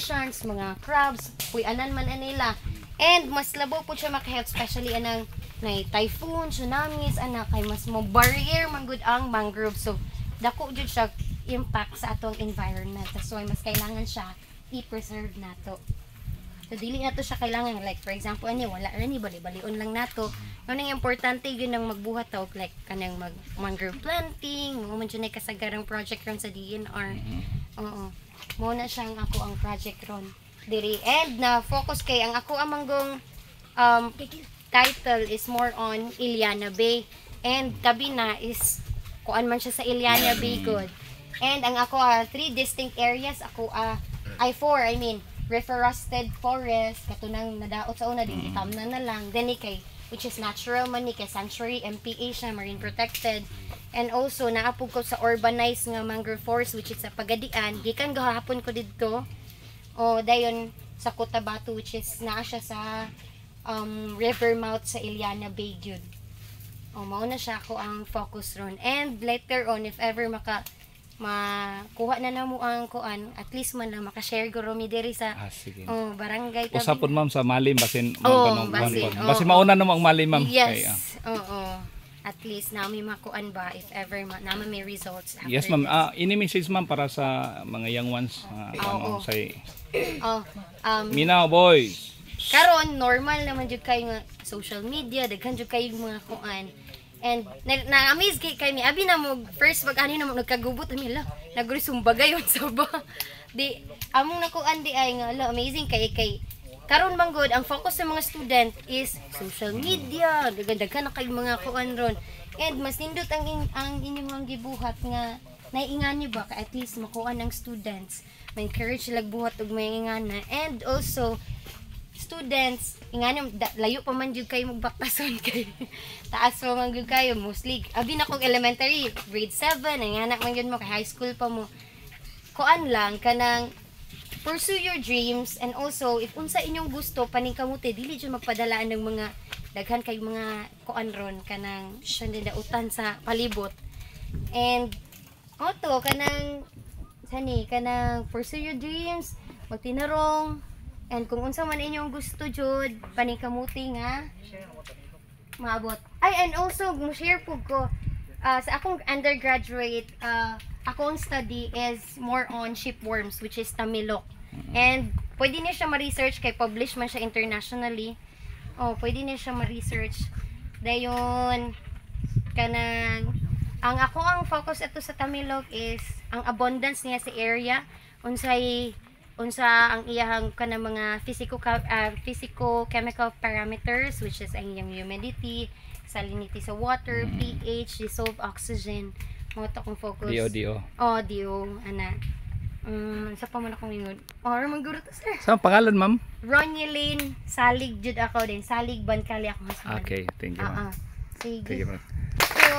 crustaceans, mga crabs, puy-anan man nila. And mas labo po siya makahelp, especially anang na typhoon, tsunamis, anak kay mas mo barrier man gud ang mangrove. So dako jud siya impact sa atong environment. That's why mas kailangan siya i-preserve nato. So dili nato siya kailangan like for example ani wala ra ni bali-balion lang nato. Ang importante yun ang magbuhat og like kanang mangrove planting, mo man jud kasagarang project ron sa DNR. Oo. Mo na siyang ako ang project ron diri, and na focus kay ang ako amanggong title is more on Iliana Bay, and tabi na is kuan man siya sa Iliana Bay good. And ang ako 3 distinct areas ako I mean reforested forest katunang nadaot sa una din itamna na lang then kay which is natural man ni kay sanctuary MPA siya, marine protected, and also naapog ko sa urbanized nga mangrove forest which is sa Pagadian. Gikan gahapon ko didto dayon sa Cotabato which is naa siya sa river mouth sa Iliana Bay gyud. Mao na siya ako ang focus ron, and later on if ever makuha na namo ang kuan at least man lang maka-share guro mi diri sa barangay tabi. Usapon ma'am sa malim basin basin mauna na mo ang malim ma'am. Yes. At least nami makuan ba if ever naman may results after. Yes ma'am. Ini message ma'am para sa mga young ones say Minaw boys. Karon normal naman jud kay nga social media, daghan jud kay mga kuan. And na-amaze kay mi abi na mo first pag ani na mo nagkagubot ami la nagresumbagay yon sa ba. Di among nakuan di ay nga amazing kay karon man good ang focus sa mga student is social media, daghan na kay mga kuan ron. And mas nindot ang inyong gibuhat nga naiingan niyo ba at least makuha ng students, ma-encourage sila buhat og maingana, and also students ingani layo pa man jud kayo magbaktason kay taas pa man jud kayo mostly abi na kog elementary grade 7 ingana man jud mo kay high school pa mo kuan lang kanang pursue your dreams, and also if unsa inyong gusto paningkamuti dili jud magpadalaan ng mga daghan kay mga kuan ron kanang sandautan sa palibot. And kanang pursue your dreams, magtinarong, and kung unsa man inyong gusto jud paningkamuti nga maabot. And also mo-share po ko sa akong undergraduate akong study is more on shipworms which is tamilok. And pwede niya siya ma-research kay publish man siya internationally. Pwede niya siya ma-research. Dayon kanang ang ako ang focus ito sa tamilok is ang abundance niya sa area, unsa ang iyang kanang mga physico-chemical parameters which is ang iyang humidity, salinity sa water, pH, dissolved oxygen. Mo to kong focus. DO. Ana. Sa pa man akong ingod. Maguro to sir. Sa pangalan ma'am? Ronyeline Salig jud ako din. Salig Bancali ako. Okay, thank you ma'am. Sige. Thank you ma'am. So,